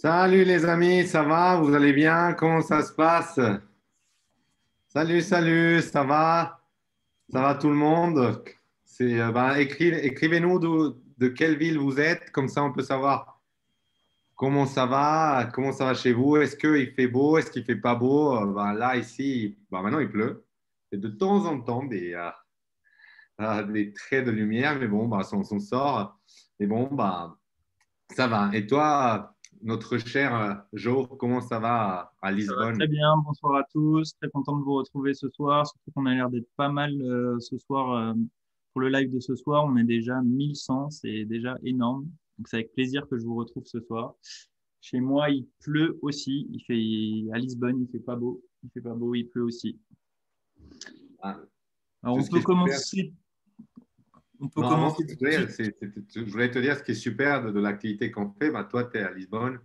Salut les amis, ça va? Vous allez bien? Comment ça se passe? Salut, salut, ça va? Ça va tout le monde? Écrivez-nous de quelle ville vous êtes, comme ça on peut savoir comment ça va chez vous. Est-ce qu'il fait beau? Est-ce qu'il fait pas beau? Là, ici, maintenant il pleut. Et de temps en temps des traits de lumière, mais bon, on s'en sort. Mais bon, ça va. Et toi, notre cher Jo, comment ça va à Ça va très Lisbonne? bien, bonsoir à tous, très content de vous retrouver ce soir, surtout qu'on a l'air d'être pas mal ce soir pour le live de ce soir, on est déjà 1100, c'est déjà énorme, donc c'est avec plaisir que je vous retrouve ce soir. Chez moi, il pleut aussi, à Lisbonne, il fait pas beau, il pleut aussi. Ah, Alors ce qui est super. on peut Non, avant commencer s'il te tout de plaît, suite. je voulais te dire ce qui est super de l'activité qu'on fait. Toi, tu es à Lisbonne,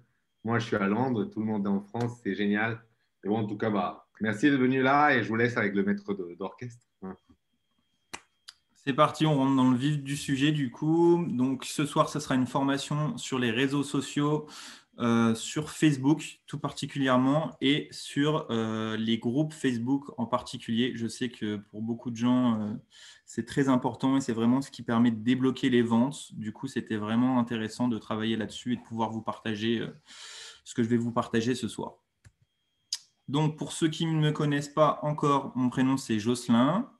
moi, je suis à Londres, tout le monde est en France, c'est génial. Et bon, en tout cas, merci d'être venu là et je vous laisse avec le maître d'orchestre. C'est parti, on rentre dans le vif du sujet du coup. Donc ce soir, ce sera une formation sur les réseaux sociaux, sur Facebook tout particulièrement et sur les groupes Facebook en particulier. Je sais que pour beaucoup de gens, c'est très important et c'est vraiment ce qui permet de débloquer les ventes. Du coup, c'était vraiment intéressant de travailler là-dessus et de pouvoir vous partager ce que je vais vous partager ce soir. Donc pour ceux qui ne me connaissent pas encore, mon prénom c'est Jocelyn.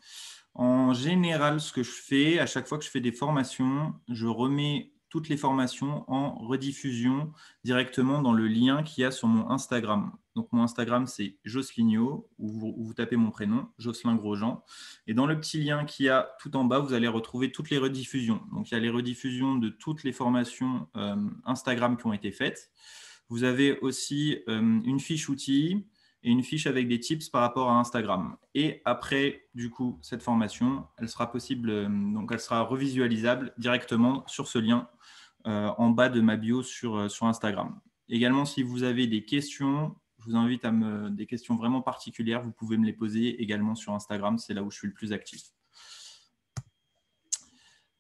En général, ce que je fais, à chaque fois que je fais des formations, je remets toutes les formations en rediffusion directement dans le lien qu'il y a sur mon Instagram. Donc, mon Instagram, c'est Joslinho, où vous tapez mon prénom, Jocelyn Grosjean. Et dans le petit lien qu'il y a tout en bas, vous allez retrouver toutes les rediffusions. Donc, il y a les rediffusions de toutes les formations Instagram qui ont été faites. Vous avez aussi une fiche outils et une fiche avec des tips par rapport à Instagram. Et après, du coup, cette formation, elle sera possible, donc elle sera revisualisable directement sur ce lien en bas de ma bio sur Instagram. Également, si vous avez des questions, je vous invite des questions vraiment particulières, vous pouvez me les poser également sur Instagram, c'est là où je suis le plus actif.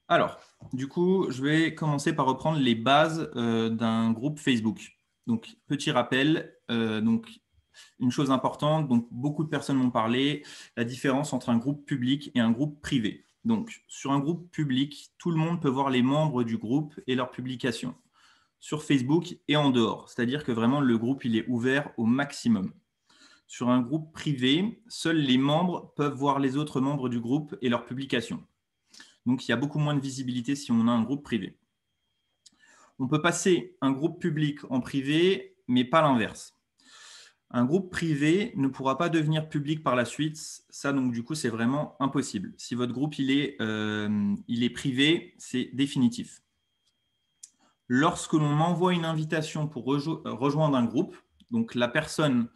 Alors, du coup, je vais commencer par reprendre les bases d'un groupe Facebook. Donc, petit rappel, une chose importante, donc beaucoup de personnes m'ont parlé, la différence entre un groupe public et un groupe privé. Donc, sur un groupe public, tout le monde peut voir les membres du groupe et leurs publications sur Facebook et en dehors. C'est-à-dire que vraiment, le groupe, il est ouvert au maximum. Sur un groupe privé, seuls les membres peuvent voir les autres membres du groupe et leurs publications. Donc, il y a beaucoup moins de visibilité si on a un groupe privé. On peut passer un groupe public en privé, mais pas l'inverse. Un groupe privé ne pourra pas devenir public par la suite. Ça, donc, du coup, c'est vraiment impossible. Si votre groupe il est privé, c'est définitif. lorsque l'on envoie une invitation pour rejoindre un groupe, donc la personne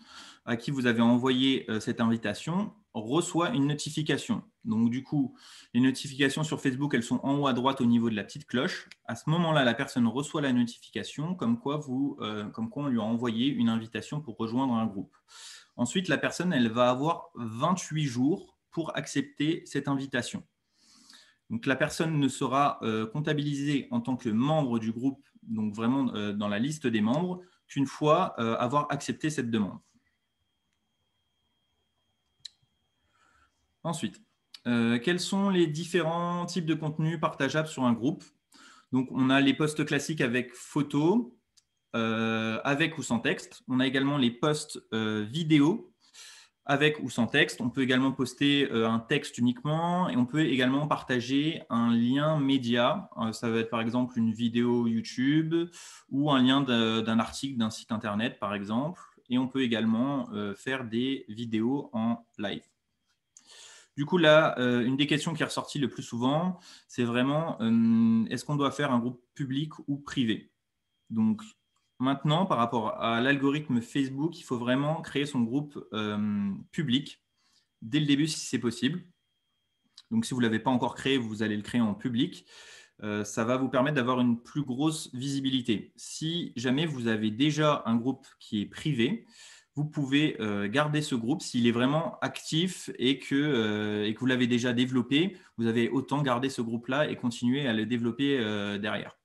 à qui vous avez envoyé cette invitation reçoit une notification. Donc du coup, les notifications sur Facebook, elles sont en haut à droite au niveau de la petite cloche. À ce moment-là, la personne reçoit la notification comme quoi on lui a envoyé une invitation pour rejoindre un groupe. Ensuite, la personne, elle va avoir 28 jours pour accepter cette invitation. Donc la personne ne sera comptabilisée en tant que membre du groupe, donc vraiment dans la liste des membres, qu'une fois avoir accepté cette demande. Ensuite, quels sont les différents types de contenus partageables sur un groupe? Donc, on a les posts classiques avec photos, avec ou sans texte. On a également les posts vidéo, avec ou sans texte. On peut également poster un texte uniquement et on peut également partager un lien média. Ça va être par exemple une vidéo YouTube ou un lien d'un article d'un site internet, par exemple. Et on peut également faire des vidéos en live. Du coup, là, une des questions qui est ressortie le plus souvent, c'est vraiment est-ce qu'on doit faire un groupe public ou privé? Donc, maintenant, par rapport à l'algorithme Facebook, il faut vraiment créer son groupe public dès le début si c'est possible. Donc, si vous ne l'avez pas encore créé, vous allez le créer en public. Ça va vous permettre d'avoir une plus grosse visibilité. Si jamais vous avez déjà un groupe qui est privé, vous pouvez garder ce groupe s'il est vraiment actif et que vous l'avez déjà développé. Vous avez autant garder ce groupe-là et continuer à le développer derrière.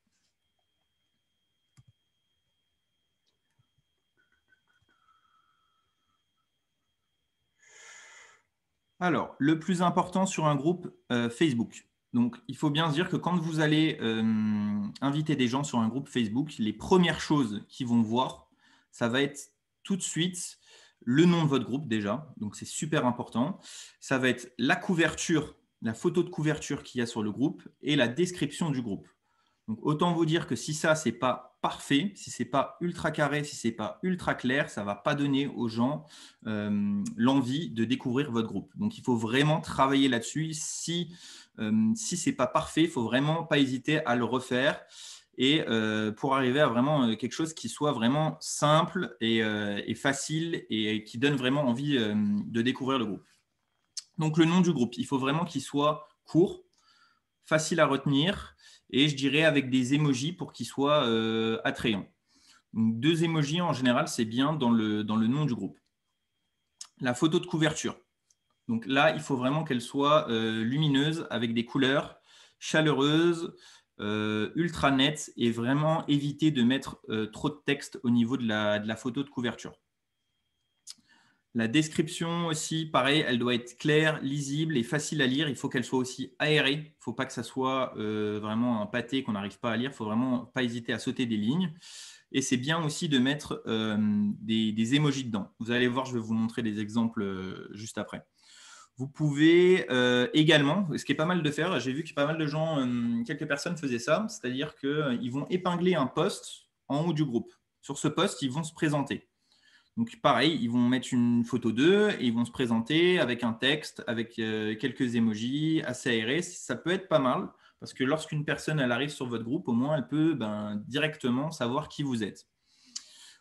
Alors, le plus important sur un groupe Facebook. Donc, il faut bien se dire que quand vous allez inviter des gens sur un groupe Facebook, les premières choses qu'ils vont voir, ça va être tout de suite le nom de votre groupe déjà. Donc, c'est super important. Ça va être la couverture, la photo de couverture qu'il y a sur le groupe et la description du groupe. Donc, autant vous dire que si ça, ce n'est pas parfait, si ce n'est pas ultra carré, si ce n'est pas ultra clair, ça ne va pas donner aux gens l'envie de découvrir votre groupe. Donc, il faut vraiment travailler là-dessus. Si ce n'est pas parfait, il ne faut vraiment pas hésiter à le refaire et pour arriver à vraiment quelque chose qui soit vraiment simple et facile et qui donne vraiment envie de découvrir le groupe. Donc, le nom du groupe, il faut vraiment qu'il soit court, facile à retenir et je dirais avec des emojis pour qu'ils soient attrayants. Donc, 2 emojis en général, c'est bien dans le nom du groupe. La photo de couverture. Donc là, il faut vraiment qu'elle soit lumineuse avec des couleurs chaleureuses, ultra nettes et vraiment éviter de mettre trop de texte au niveau de la photo de couverture. La description aussi, pareil, elle doit être claire, lisible et facile à lire. Il faut qu'elle soit aussi aérée. Il ne faut pas que ça soit vraiment un pâté qu'on n'arrive pas à lire. Il ne faut vraiment pas hésiter à sauter des lignes. Et c'est bien aussi de mettre des emojis dedans. Vous allez voir, je vais vous montrer des exemples juste après. Vous pouvez également, ce qui est pas mal de faire, j'ai vu que pas mal de gens, quelques personnes faisaient ça, c'est-à-dire qu'ils vont épingler un post en haut du groupe. Sur ce post, ils vont se présenter. Donc pareil, ils vont mettre une photo d'eux et ils vont se présenter avec un texte, avec quelques emojis assez aérés. Ça peut être pas mal parce que lorsqu'une personne elle arrive sur votre groupe, au moins elle peut directement savoir qui vous êtes.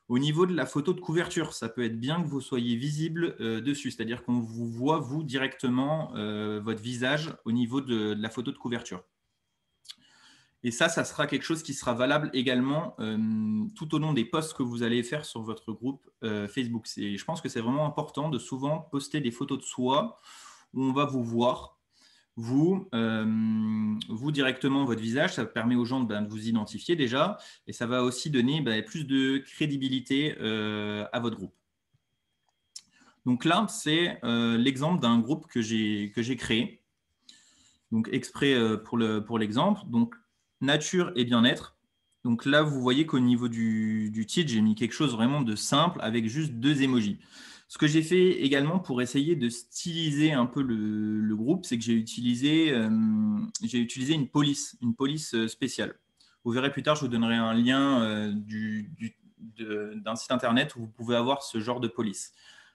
Au niveau de la photo de couverture, ça peut être bien que vous soyez visible dessus, c'est-à-dire qu'on vous voit vous directement votre visage au niveau de la photo de couverture. Et ça sera quelque chose qui sera valable également tout au long des posts que vous allez faire sur votre groupe Facebook. Je pense que c'est vraiment important de souvent poster des photos de soi où on va vous voir, vous directement votre visage. Ça permet aux gens de vous identifier déjà et ça va aussi donner plus de crédibilité à votre groupe. Donc là, c'est l'exemple d'un groupe que j'ai créé. Donc exprès pour l'exemple. Donc nature et bien-être. Donc là, vous voyez qu'au niveau du titre, j'ai mis quelque chose vraiment de simple avec juste 2 emojis. Ce que j'ai fait également pour essayer de styliser un peu le groupe, c'est que j'ai utilisé une police spéciale. Vous verrez plus tard, je vous donnerai un lien d'un site internet où vous pouvez avoir ce genre de police.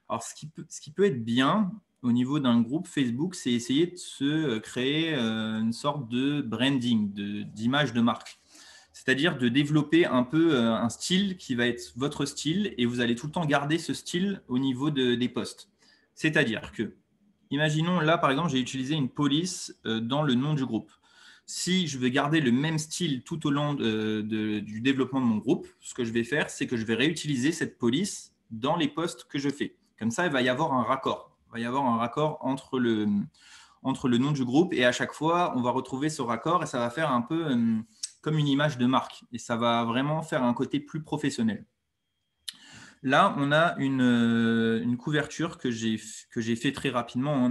Alors, ce qui peut être bien au niveau d'un groupe Facebook, c'est essayer de se créer une sorte de branding, d'image de marque. C'est-à-dire de développer un peu un style qui va être votre style et vous allez tout le temps garder ce style au niveau des posts. C'est-à-dire que, imaginons là, par exemple, j'ai utilisé une police dans le nom du groupe. Si je veux garder le même style tout au long du développement de mon groupe, ce que je vais faire, c'est que je vais réutiliser cette police dans les posts que je fais. Comme ça, il va y avoir un raccord. Il va y avoir un raccord entre le nom du groupe et à chaque fois, on va retrouver ce raccord et ça va faire un peu comme une image de marque et ça va vraiment faire un côté plus professionnel. Là, on a une couverture que j'ai fait très rapidement. Hein.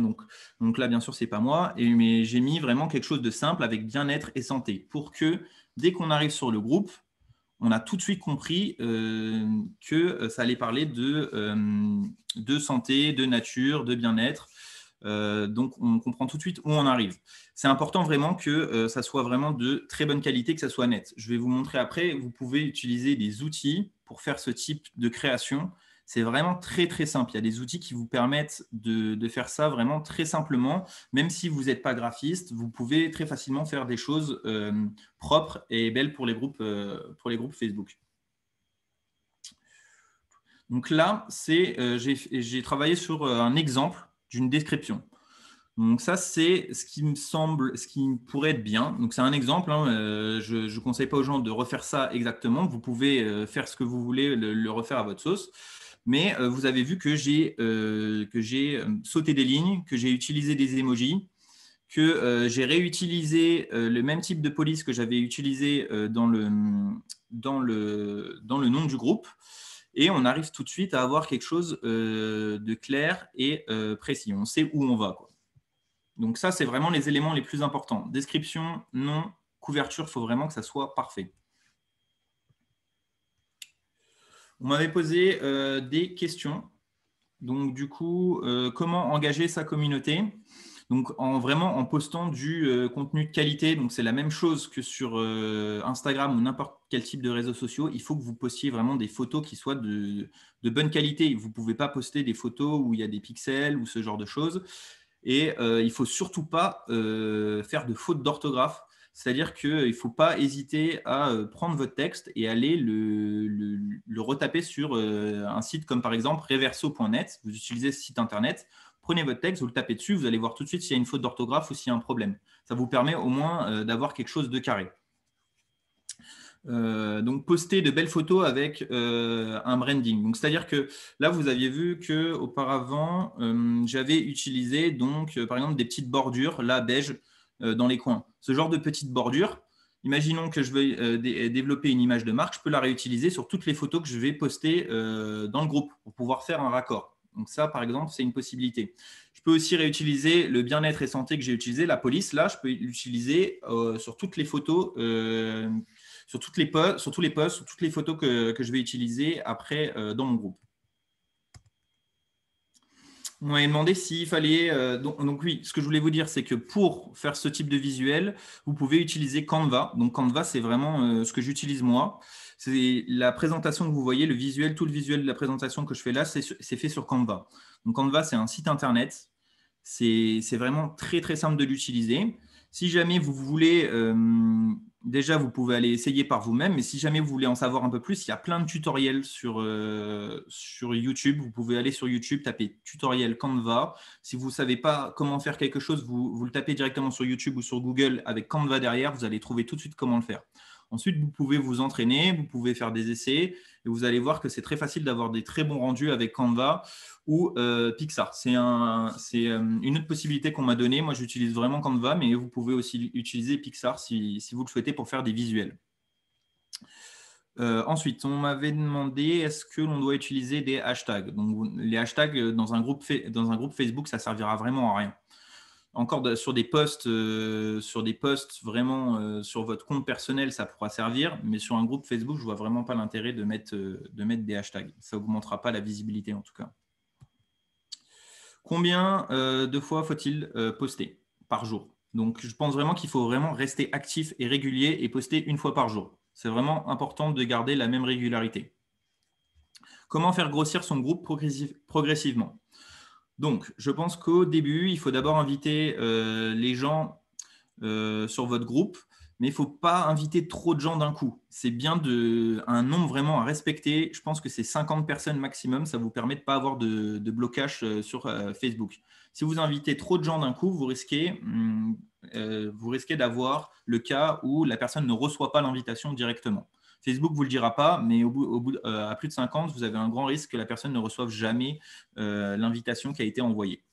Donc là, bien sûr, ce n'est pas moi, mais j'ai mis vraiment quelque chose de simple avec bien-être et santé pour que dès qu'on arrive sur le groupe, on a tout de suite compris que ça allait parler de santé, de nature, de bien-être. Donc, on comprend tout de suite où on arrive. C'est important vraiment que ça soit vraiment de très bonne qualité, que ça soit net. Je vais vous montrer après. Vous pouvez utiliser des outils pour faire ce type de création. C'est vraiment très, très simple. Il y a des outils qui vous permettent de faire ça vraiment très simplement. Même si vous n'êtes pas graphiste, vous pouvez très facilement faire des choses propres et belles pour les groupes Facebook. Donc là, j'ai travaillé sur un exemple d'une description. Donc ça, c'est ce qui me semble, ce qui pourrait être bien. Donc c'est un exemple. Hein, je ne conseille pas aux gens de refaire ça exactement. Vous pouvez faire ce que vous voulez, le refaire à votre sauce. Mais vous avez vu que j'ai sauté des lignes, que j'ai utilisé des emojis, que j'ai réutilisé le même type de police que j'avais utilisé dans le nom du groupe. Et on arrive tout de suite à avoir quelque chose de clair et précis. On sait où on va, quoi. Donc ça, c'est vraiment les éléments les plus importants. Description, nom, couverture, il faut vraiment que ça soit parfait. On m'avait posé des questions. Donc du coup, comment engager sa communauté ? Donc vraiment en postant du contenu de qualité. Donc c'est la même chose que sur Instagram ou n'importe quel type de réseaux sociaux. Il faut que vous postiez vraiment des photos qui soient de bonne qualité. Vous ne pouvez pas poster des photos où il y a des pixels ou ce genre de choses. Et il ne faut surtout pas faire de fautes d'orthographe. C'est-à-dire qu'il ne faut pas hésiter à prendre votre texte et aller le retaper sur un site comme par exemple reverso.net. Vous utilisez ce site internet, prenez votre texte, vous le tapez dessus, vous allez voir tout de suite s'il y a une faute d'orthographe ou s'il y a un problème. Ça vous permet au moins d'avoir quelque chose de carré. Donc poster de belles photos avec un branding. Donc c'est-à-dire que là vous aviez vu que auparavant j'avais utilisé donc par exemple des petites bordures là beige dans les coins. Ce genre de petites bordures, imaginons que je veux développer une image de marque, je peux la réutiliser sur toutes les photos que je vais poster dans le groupe pour pouvoir faire un raccord. Donc ça par exemple c'est une possibilité. Je peux aussi réutiliser le bien-être et santé que j'ai utilisé, la police. Là je peux l'utiliser sur toutes les photos. Sur tous les posts, sur toutes les photos que je vais utiliser après dans mon groupe. On m'avait demandé s'il fallait… donc oui, ce que je voulais vous dire, c'est que pour faire ce type de visuel, vous pouvez utiliser Canva. Donc Canva, c'est vraiment ce que j'utilise moi. C'est la présentation que vous voyez, tout le visuel de la présentation que je fais là, c'est fait sur Canva. Donc Canva, c'est un site internet. C'est vraiment très, très simple de l'utiliser. Si jamais vous voulez… déjà, vous pouvez aller essayer par vous-même, mais si jamais vous voulez en savoir un peu plus, il y a plein de tutoriels sur YouTube. Vous pouvez aller sur YouTube, taper tutoriel Canva. Si vous ne savez pas comment faire quelque chose, vous le tapez directement sur YouTube ou sur Google avec Canva derrière, vous allez trouver tout de suite comment le faire. Ensuite, vous pouvez vous entraîner, vous pouvez faire des essais et vous allez voir que c'est très facile d'avoir des très bons rendus avec Canva ou Pixar. C'est une autre possibilité qu'on m'a donnée. Moi, j'utilise vraiment Canva, mais vous pouvez aussi utiliser Pixar si vous le souhaitez pour faire des visuels. Ensuite, on m'avait demandé est-ce que l'on doit utiliser des hashtags. Donc, les hashtags dans un groupe Facebook, ça ne servira vraiment à rien. Encore sur des posts vraiment sur votre compte personnel, ça pourra servir, mais sur un groupe Facebook, je ne vois vraiment pas l'intérêt de mettre des hashtags. Ça n'augmentera pas la visibilité en tout cas. Combien de fois faut-il poster par jour? Donc, je pense vraiment qu'il faut vraiment rester actif et régulier et poster une fois par jour. C'est vraiment important de garder la même régularité. Comment faire grossir son groupe progressivement? Donc, je pense qu'au début, il faut d'abord inviter les gens sur votre groupe mais il ne faut pas inviter trop de gens d'un coup. C'est bien un nombre vraiment à respecter. Je pense que c'est 50 personnes maximum. Ça vous permet de ne pas avoir de blocage sur Facebook. Si vous invitez trop de gens d'un coup, vous risquez d'avoir le cas où la personne ne reçoit pas l'invitation directement. Facebook ne vous le dira pas, mais à plus de 50, vous avez un grand risque que la personne ne reçoive jamais l'invitation qui a été envoyée.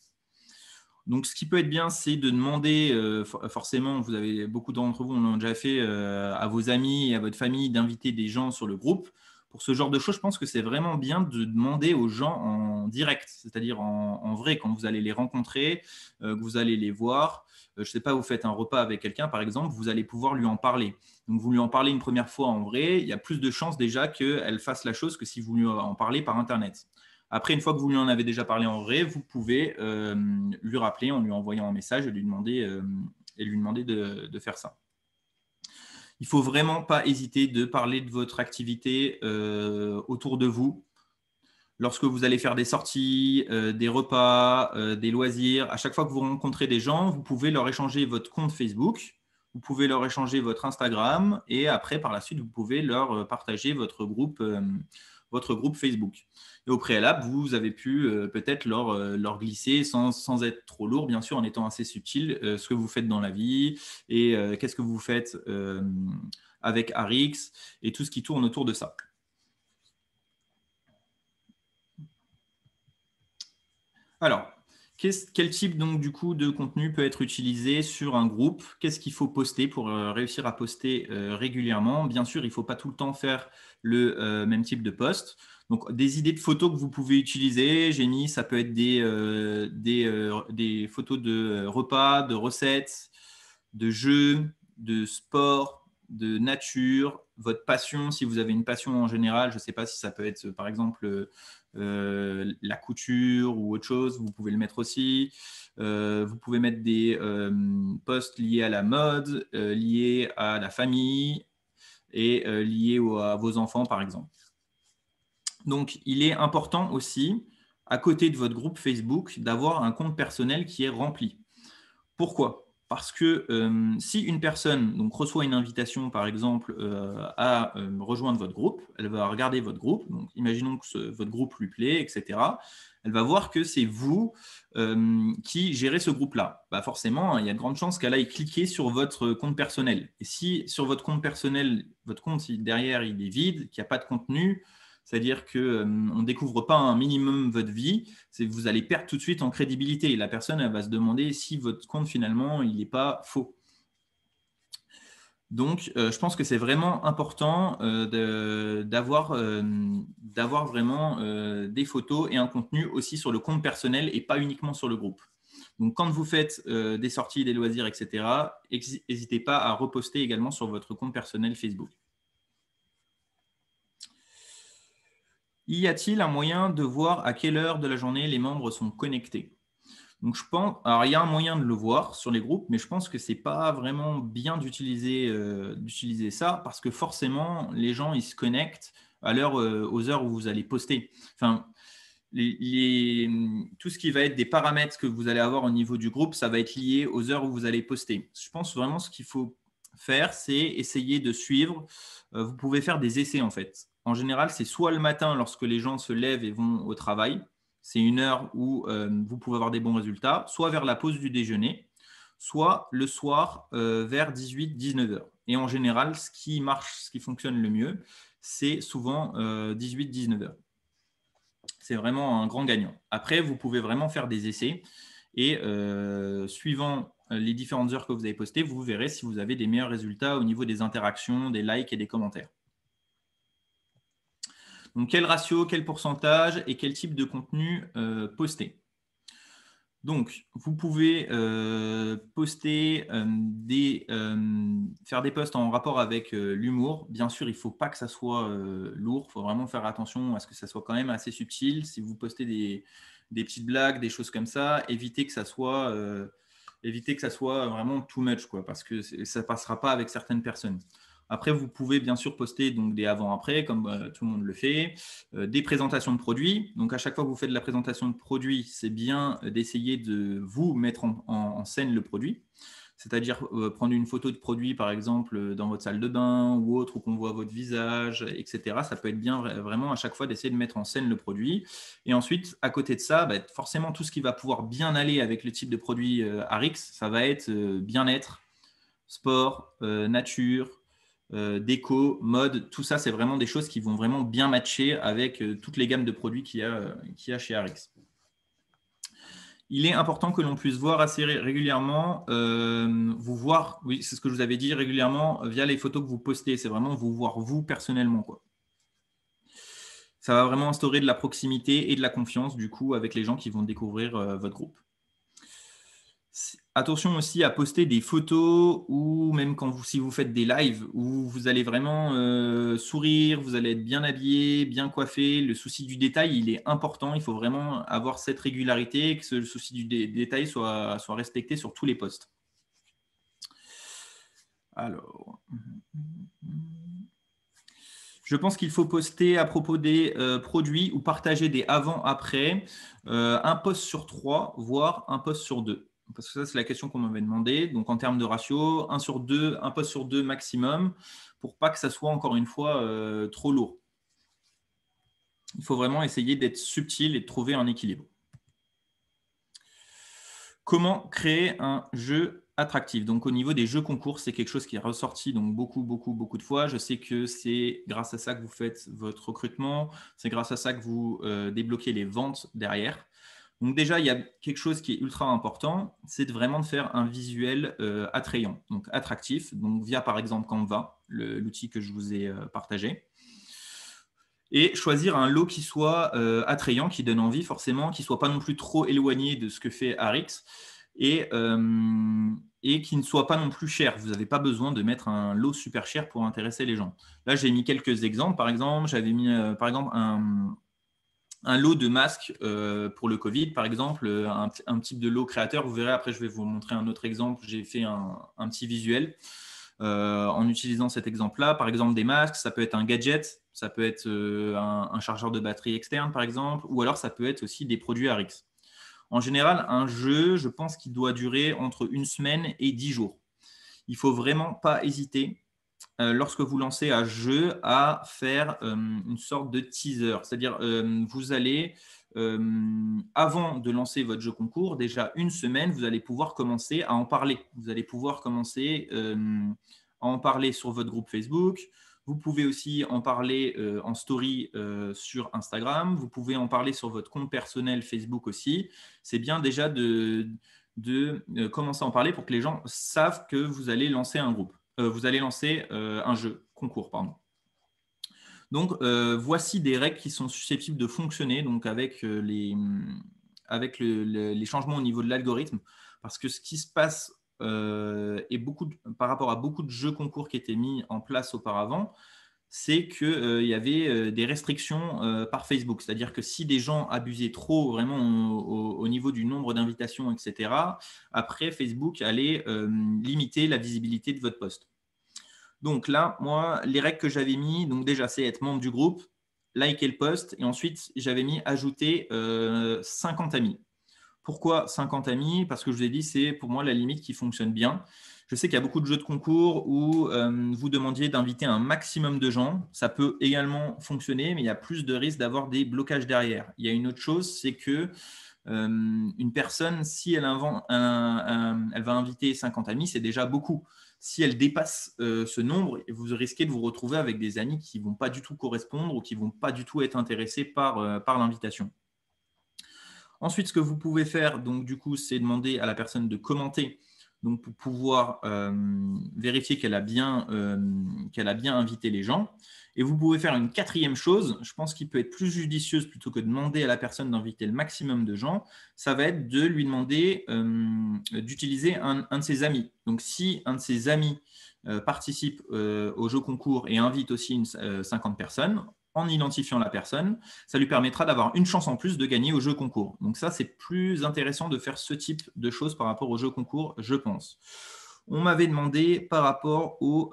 Donc, ce qui peut être bien, c'est de demander, forcément, beaucoup d'entre vous l'ont déjà fait, à vos amis et à votre famille d'inviter des gens sur le groupe. Pour ce genre de choses, je pense que c'est vraiment bien de demander aux gens en direct, c'est-à-dire en vrai, quand vous allez les rencontrer, que vous allez les voir. Je ne sais pas, vous faites un repas avec quelqu'un, par exemple, vous allez pouvoir lui en parler. Donc, vous lui en parlez une première fois en vrai, il y a plus de chances déjà qu'elle fasse la chose que si vous lui en parlez par Internet. Après, une fois que vous lui en avez déjà parlé en vrai, vous pouvez lui rappeler en lui envoyant un message et lui demander de faire ça. Il ne faut vraiment pas hésiter de parler de votre activité autour de vous. Lorsque vous allez faire des sorties, des repas, des loisirs, à chaque fois que vous rencontrez des gens, vous pouvez leur échanger votre compte Facebook, vous pouvez leur échanger votre Instagram et après, par la suite, vous pouvez leur partager votre groupe Facebook. Et au préalable, vous avez pu peut-être leur glisser sans être trop lourd, bien sûr, en étant assez subtil, ce que vous faites dans la vie et qu'est-ce que vous faites avec Arix et tout ce qui tourne autour de ça. Alors, quel type donc du coup de contenu peut être utilisé sur un groupe? Qu'est-ce qu'il faut poster pour réussir à poster régulièrement? Bien sûr, il ne faut pas tout le temps faire le même type de post. Donc, des idées de photos que vous pouvez utiliser, j'ai mis, ça peut être des photos de repas, de recettes, de jeux, de sport, de nature, votre passion, si vous avez une passion en général, je ne sais pas si ça peut être par exemple la couture ou autre chose, vous pouvez le mettre aussi. Vous pouvez mettre des posts liés à la mode, liés à la famille et liés à vos enfants par exemple. Donc, il est important aussi, à côté de votre groupe Facebook, d'avoir un compte personnel qui est rempli. Pourquoi ? Parce que si une personne donc, reçoit une invitation, par exemple, à rejoindre votre groupe, elle va regarder votre groupe. Donc, imaginons que votre groupe lui plaît, etc. Elle va voir que c'est vous qui gérez ce groupe-là. Bah forcément, il y a de grandes chances qu'elle aille cliquer sur votre compte personnel. Et si sur votre compte personnel, votre compte derrière, il est vide, qu'il n'y a pas de contenu, c'est-à-dire qu'on ne découvre pas un minimum votre vie, vous allez perdre tout de suite en crédibilité. Et la personne, elle va se demander si votre compte, finalement, il n'est pas faux. Donc, je pense que c'est vraiment important d'avoir vraiment des photos et un contenu aussi sur le compte personnel et pas uniquement sur le groupe. Donc, quand vous faites des sorties, des loisirs, etc., n'hésitez pas à reposter également sur votre compte personnel Facebook. Y a-t-il un moyen de voir à quelle heure de la journée les membres sont connectés? Donc, je pense, alors il y a un moyen de le voir sur les groupes, mais je pense que c'est pas vraiment bien d'utiliser ça parce que forcément, les gens ils se connectent aux heures où vous allez poster. Enfin, tout ce qui va être des paramètres que vous allez avoir au niveau du groupe, ça va être lié aux heures où vous allez poster. Je pense vraiment ce qu'il faut faire, c'est essayer de suivre. Vous pouvez faire des essais en fait. En général, c'est soit le matin lorsque les gens se lèvent et vont au travail, c'est une heure où vous pouvez avoir des bons résultats, soit vers la pause du déjeuner, soit le soir vers 18-19 heures. Et en général, ce qui marche, ce qui fonctionne le mieux, c'est souvent 18-19 heures. C'est vraiment un grand gagnant. Après, vous pouvez vraiment faire des essais et suivant les différentes heures que vous avez postées, vous verrez si vous avez des meilleurs résultats au niveau des interactions, des likes et des commentaires. Donc, quel ratio, quel pourcentage et quel type de contenu poster? Donc, vous pouvez poster faire des posts en rapport avec l'humour. Bien sûr, il ne faut pas que ça soit lourd. Il faut vraiment faire attention à ce que ça soit quand même assez subtil. Si vous postez des petites blagues, des choses comme ça, évitez que ça soit vraiment too much, quoi, parce que ça ne passera pas avec certaines personnes. Après, vous pouvez bien sûr poster donc, des avant-après, comme tout le monde le fait, des présentations de produits. Donc, à chaque fois que vous faites de la présentation de produits, c'est bien d'essayer de vous mettre en scène le produit. c'est-à-dire prendre une photo de produit, par exemple, dans votre salle de bain ou autre, où qu'on voit votre visage, etc. Ça peut être bien vraiment à chaque fois d'essayer de mettre en scène le produit. Et ensuite, à côté de ça, forcément, tout ce qui va pouvoir bien aller avec le type de produit Arix, ça va être bien-être, sport, nature, déco, mode. Tout ça, c'est vraiment des choses qui vont vraiment bien matcher avec toutes les gammes de produits qu'il y a chez Arix. Il est important que l'on puisse voir assez régulièrement, vous voir, oui, c'est ce que je vous avais dit, régulièrement via les photos que vous postez. C'est vraiment vous voir vous personnellement, quoi. Ça va vraiment instaurer de la proximité et de la confiance du coup avec les gens qui vont découvrir votre groupe. Attention aussi à poster des photos ou même si vous faites des lives où vous allez vraiment sourire, vous allez être bien habillé, bien coiffé. Le souci du détail, il est important. Il faut vraiment avoir cette régularité et que le souci du détail soit respecté sur tous les posts. Alors, je pense qu'il faut poster à propos des produits ou partager des avant-après, un post sur 3, voire un post sur 2. Parce que ça, c'est la question qu'on m'avait demandé. Donc, en termes de ratio, un post sur 2 maximum, pour pas que ça soit, encore une fois, trop lourd. Il faut vraiment essayer d'être subtil et de trouver un équilibre. Comment créer un jeu attractif? Donc, au niveau des jeux concours, c'est quelque chose qui est ressorti donc beaucoup de fois. Je sais que c'est grâce à ça que vous faites votre recrutement. C'est grâce à ça que vous débloquez les ventes derrière. Donc déjà, il y a quelque chose qui est ultra important, c'est vraiment de faire un visuel attrayant, donc attractif, donc via par exemple Canva, l'outil que je vous ai partagé. Et choisir un lot qui soit attrayant, qui donne envie forcément, qui ne soit pas non plus trop éloigné de ce que fait Arix et qui ne soit pas non plus cher. Vous n'avez pas besoin de mettre un lot super cher pour intéresser les gens. Là, j'ai mis quelques exemples. Par exemple, j'avais mis par exemple un lot de masques pour le Covid, par exemple, un type de lot créateur. Vous verrez, après, je vais vous montrer un autre exemple. J'ai fait un petit visuel en utilisant cet exemple-là. Par exemple, des masques, ça peut être un gadget, ça peut être un chargeur de batterie externe, par exemple, ou alors ça peut être aussi des produits Arix. En général, un jeu, je pense qu'il doit durer entre 1 semaine et 10 jours. Il ne faut vraiment pas hésiter lorsque vous lancez un jeu, à faire une sorte de teaser. C'est-à-dire, vous allez, avant de lancer votre jeu concours, déjà 1 semaine, vous allez pouvoir commencer à en parler. Vous allez pouvoir commencer à en parler sur votre groupe Facebook. Vous pouvez aussi en parler en story sur Instagram. Vous pouvez en parler sur votre compte personnel Facebook aussi. C'est bien déjà de commencer à en parler pour que les gens savent que vous allez lancer un groupe. Vous allez lancer un jeu concours, pardon. Donc, voici des règles qui sont susceptibles de fonctionner donc avec les changements au niveau de l'algorithme, parce que ce qui se passe par rapport à beaucoup de jeux concours qui étaient mis en place auparavant, c'est qu'il y avait des restrictions par Facebook. C'est-à-dire que si des gens abusaient trop vraiment au niveau du nombre d'invitations, etc., après, Facebook allait limiter la visibilité de votre post. Donc là, moi, les règles que j'avais mis, donc déjà, c'est être membre du groupe, liker le post, et ensuite, j'avais mis ajouter 50 amis. Pourquoi 50 amis? Parce que je vous ai dit, c'est pour moi la limite qui fonctionne bien. Je sais qu'il y a beaucoup de jeux de concours où vous demandiez d'inviter un maximum de gens. Ça peut également fonctionner, mais il y a plus de risques d'avoir des blocages derrière. Il y a une autre chose, c'est que une personne, si elle va inviter 50 amis, c'est déjà beaucoup. Si elle dépasse ce nombre, vous risquez de vous retrouver avec des amis qui ne vont pas du tout correspondre ou qui ne vont pas du tout être intéressés par l'invitation. Ensuite, ce que vous pouvez faire, donc du coup, c'est demander à la personne de commenter, donc pour pouvoir vérifier qu'elle a bien invité les gens. Et vous pouvez faire une 4e chose, je pense qu'il peut être plus judicieuse plutôt que de demander à la personne d'inviter le maximum de gens, ça va être de lui demander d'utiliser un de ses amis. Donc, si un de ses amis participe au jeu concours et invite aussi 50 personnes, en identifiant la personne, ça lui permettra d'avoir une chance en plus de gagner au jeu concours. Donc ça, c'est plus intéressant de faire ce type de choses par rapport au jeu concours, je pense. On m'avait demandé par rapport au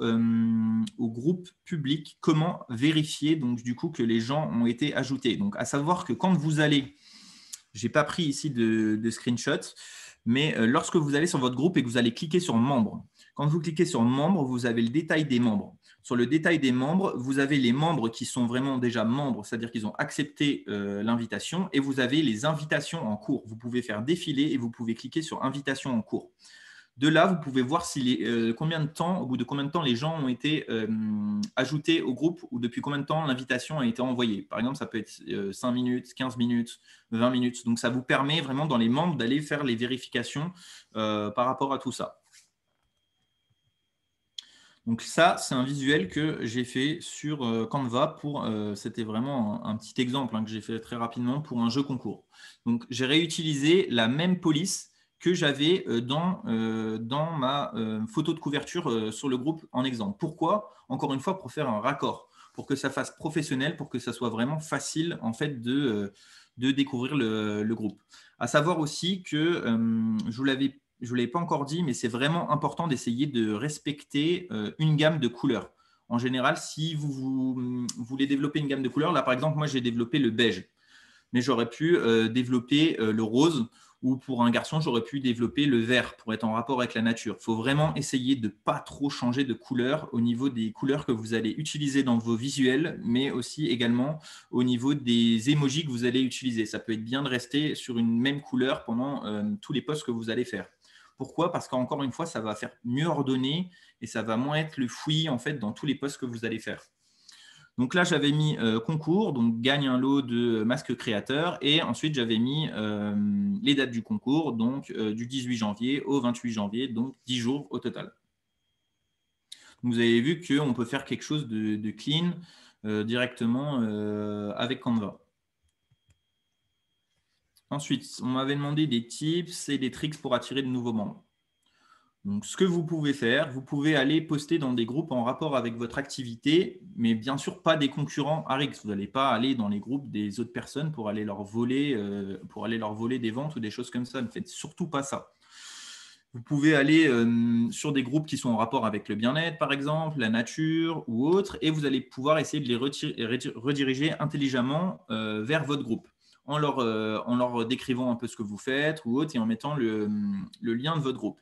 groupe public, comment vérifier donc, du coup, que les gens ont été ajoutés. Donc, à savoir que quand vous allez, je n'ai pas pris ici de screenshot, Mais lorsque vous allez sur votre groupe et que vous allez cliquer sur membres, quand vous cliquez sur membres, vous avez le détail des membres. Sur le détail des membres, vous avez les membres qui sont vraiment déjà membres, c'est-à-dire qu'ils ont accepté l'invitation, et vous avez les invitations en cours. Vous pouvez faire défiler et vous pouvez cliquer sur invitation en cours. De là, vous pouvez voir combien de temps, au bout de combien de temps les gens ont été ajoutés au groupe ou depuis combien de temps l'invitation a été envoyée. Par exemple, ça peut être 5 minutes, 15 minutes, 20 minutes. Donc, ça vous permet vraiment dans les membres d'aller faire les vérifications par rapport à tout ça. Donc ça, c'est un visuel que j'ai fait sur Canva. C'était vraiment un petit exemple que j'ai fait très rapidement pour un jeu concours. Donc, j'ai réutilisé la même police que j'avais dans ma photo de couverture sur le groupe en exemple. Pourquoi? Encore une fois, pour faire un raccord, pour que ça fasse professionnel, pour que ça soit vraiment facile en fait de découvrir le groupe. À savoir aussi que je ne vous l'avais pas encore dit, mais c'est vraiment important d'essayer de respecter une gamme de couleurs. En général, si vous voulez développer une gamme de couleurs, là par exemple, moi j'ai développé le beige, mais j'aurais pu développer le rose, ou pour un garçon, j'aurais pu développer le vert pour être en rapport avec la nature. Il faut vraiment essayer de ne pas trop changer de couleur au niveau des couleurs que vous allez utiliser dans vos visuels, mais aussi également au niveau des emojis que vous allez utiliser. Ça peut être bien de rester sur une même couleur pendant tous les posts que vous allez faire. Pourquoi? Parce qu'encore une fois, ça va faire mieux ordonner et ça va moins être le fouillis en fait dans tous les posts que vous allez faire. Donc là, j'avais mis concours, donc gagne un lot de masques créateurs. Et ensuite, j'avais mis les dates du concours, donc du 18 janvier au 28 janvier, donc 10 jours au total. Donc, vous avez vu qu'on peut faire quelque chose de clean directement avec Canva. Ensuite, on m'avait demandé des tips et des tricks pour attirer de nouveaux membres. Donc, ce que vous pouvez faire, vous pouvez aller poster dans des groupes en rapport avec votre activité, mais bien sûr pas des concurrents Arix. Vous n'allez pas aller dans les groupes des autres personnes pour aller leur voler des ventes ou des choses comme ça. Ne faites surtout pas ça. Vous pouvez aller sur des groupes qui sont en rapport avec le bien-être, par exemple, la nature ou autre, et vous allez pouvoir essayer de les rediriger intelligemment vers votre groupe en leur décrivant un peu ce que vous faites ou autre et en mettant le lien de votre groupe.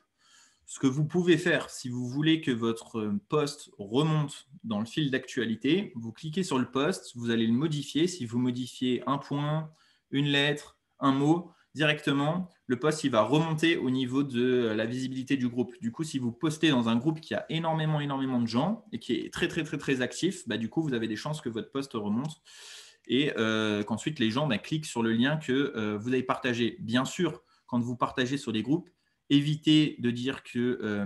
Ce que vous pouvez faire, si vous voulez que votre post remonte dans le fil d'actualité, vous cliquez sur le post, vous allez le modifier. Si vous modifiez un point, une lettre, un mot, directement, le post il va remonter au niveau de la visibilité du groupe. Du coup, si vous postez dans un groupe qui a énormément de gens et qui est très actif, du coup, vous avez des chances que votre post remonte et qu'ensuite les gens cliquent sur le lien que vous avez partagé. Bien sûr, quand vous partagez sur des groupes, évitez de dire que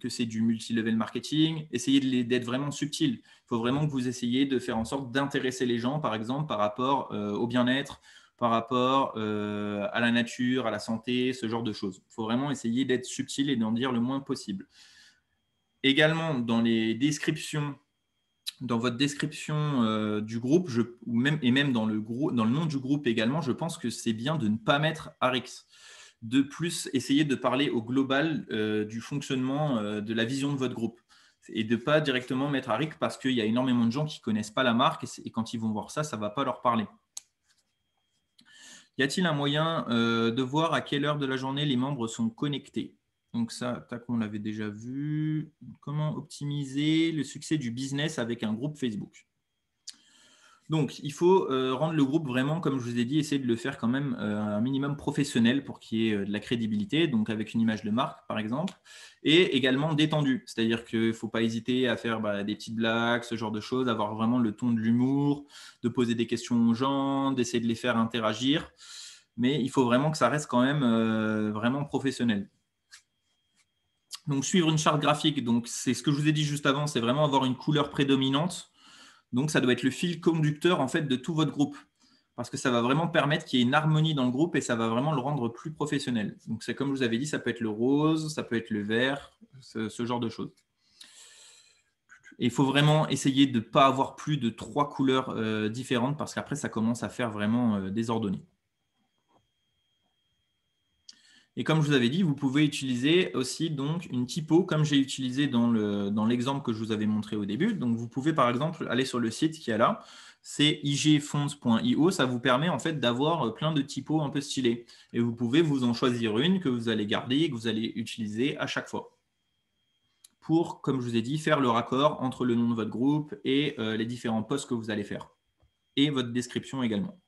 c'est du multi-level marketing. Essayez d'être vraiment subtil. Il faut vraiment que vous essayiez de faire en sorte d'intéresser les gens, par exemple, par rapport au bien-être, par rapport à la nature, à la santé, ce genre de choses. Il faut vraiment essayer d'être subtil et d'en dire le moins possible. Également, dans les descriptions, dans votre description du groupe, même dans le nom du groupe également, je pense que c'est bien de ne pas mettre Arix. De plus, essayer de parler au global du fonctionnement de la vision de votre groupe et de ne pas directement mettre Arix parce qu'il y a énormément de gens qui ne connaissent pas la marque et quand ils vont voir ça, ça ne va pas leur parler. Y a-t-il un moyen de voir à quelle heure de la journée les membres sont connectés? Donc ça, on l'avait déjà vu. Comment optimiser le succès du business avec un groupe Facebook? Donc, il faut rendre le groupe vraiment, comme je vous ai dit, essayer de le faire quand même un minimum professionnel pour qu'il y ait de la crédibilité, donc avec une image de marque, par exemple, et également détendu. C'est-à-dire qu'il ne faut pas hésiter à faire des petites blagues, ce genre de choses, avoir vraiment le ton de l'humour, de poser des questions aux gens, d'essayer de les faire interagir. Mais il faut vraiment que ça reste quand même vraiment professionnel. Donc, suivre une charte graphique, c'est ce que je vous ai dit juste avant, c'est vraiment avoir une couleur prédominante. Donc, ça doit être le fil conducteur en fait, de tout votre groupe parce que ça va vraiment permettre qu'il y ait une harmonie dans le groupe et ça va vraiment le rendre plus professionnel. Donc, c'est comme je vous avais dit, ça peut être le rose, ça peut être le vert, ce genre de choses. Et il faut vraiment essayer de ne pas avoir plus de 3 couleurs différentes parce qu'après, ça commence à faire vraiment désordonné. Et comme je vous avais dit, vous pouvez utiliser aussi donc une typo comme j'ai utilisé dans l'exemple que je vous avais montré au début. Donc, vous pouvez par exemple aller sur le site qui est là, c'est igfonts.io. Ça vous permet en fait d'avoir plein de typos un peu stylés. Et vous pouvez vous en choisir une que vous allez garder et que vous allez utiliser à chaque fois pour, comme je vous ai dit, faire le raccord entre le nom de votre groupe et les différents posts que vous allez faire et votre description également.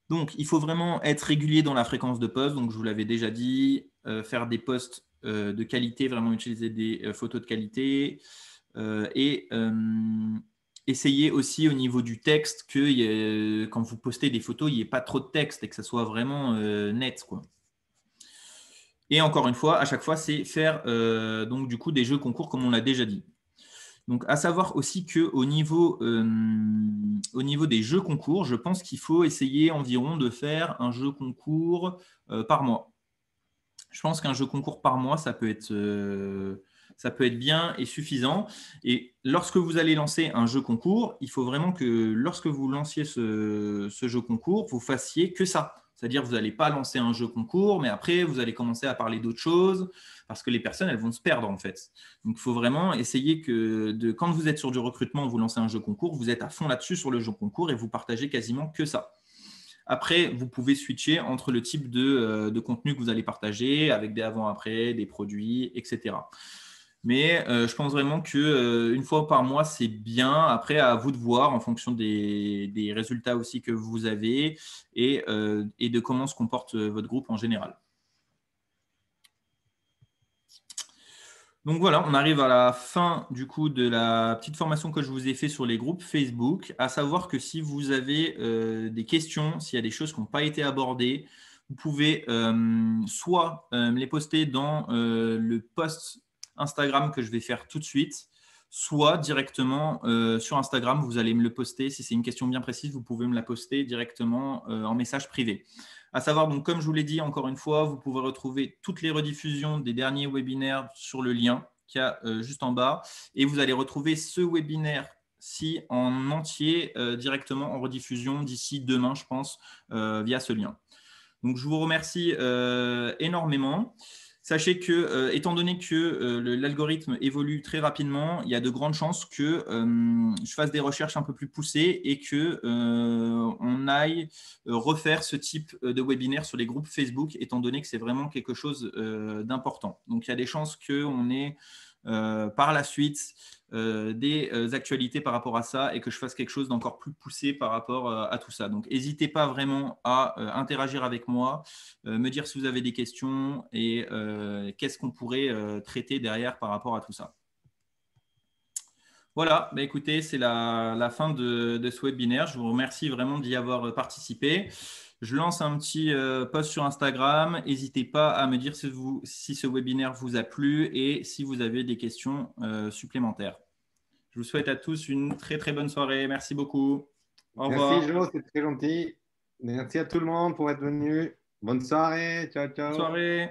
Donc, il faut vraiment être régulier dans la fréquence de posts. Donc, je vous l'avais déjà dit, faire des posts de qualité, vraiment utiliser des photos de qualité et essayer aussi au niveau du texte que quand vous postez des photos, il n'y ait pas trop de texte et que ça soit vraiment net, quoi. Et encore une fois, à chaque fois, c'est faire donc du coup des jeux concours comme on l'a déjà dit. Donc, à savoir aussi qu'au niveau, au niveau des jeux concours, je pense qu'il faut essayer environ de faire un jeu concours par mois. Je pense qu'un jeu concours par mois, ça peut être bien et suffisant. Et lorsque vous allez lancer un jeu concours, il faut vraiment que lorsque vous lanciez ce jeu concours, vous fassiez que ça. C'est-à-dire que vous n'allez pas lancer un jeu concours, mais après, vous allez commencer à parler d'autres choses parce que les personnes, elles vont se perdre en fait. Donc, il faut vraiment essayer quand vous êtes sur du recrutement, vous lancez un jeu concours, vous êtes à fond là-dessus sur le jeu concours et vous partagez quasiment que ça. Après, vous pouvez switcher entre le type de contenu que vous allez partager avec des avant-après, des produits, etc. Mais je pense vraiment qu'une fois par mois, c'est bien. Après, à vous de voir en fonction des résultats aussi que vous avez et de comment se comporte votre groupe en général. Donc voilà, on arrive à la fin du coup de la petite formation que je vous ai fait sur les groupes Facebook. À savoir que si vous avez des questions, s'il y a des choses qui n'ont pas été abordées, vous pouvez soit me les poster dans le post Instagram que je vais faire tout de suite, soit directement sur Instagram, vous allez me le poster. Si c'est une question bien précise, vous pouvez me la poster directement en message privé. À savoir, donc, comme je vous l'ai dit encore une fois, vous pouvez retrouver toutes les rediffusions des derniers webinaires sur le lien qu'il y a juste en bas. Et vous allez retrouver ce webinaire-ci en entier directement en rediffusion d'ici demain, je pense, via ce lien. Donc, je vous remercie énormément. Sachez que, étant donné que l'algorithme évolue très rapidement, il y a de grandes chances que je fasse des recherches un peu plus poussées et qu'on aille refaire ce type de webinaire sur les groupes Facebook, étant donné que c'est vraiment quelque chose d'important. Donc, il y a des chances qu'on ait par la suite des actualités par rapport à ça et que je fasse quelque chose d'encore plus poussé par rapport à tout ça. Donc, n'hésitez pas vraiment à interagir avec moi, me dire si vous avez des questions et qu'est-ce qu'on pourrait traiter derrière par rapport à tout ça. Voilà, bah écoutez, c'est la fin de ce webinaire. Je vous remercie vraiment d'y avoir participé. Je lance un petit post sur Instagram. N'hésitez pas à me dire si ce webinaire vous a plu et si vous avez des questions supplémentaires. Je vous souhaite à tous une très très bonne soirée. Merci beaucoup. Au Merci revoir. Jo, c'est très gentil. Merci à tout le monde pour être venu. Bonne soirée. Ciao, Bonne ciao. soirée.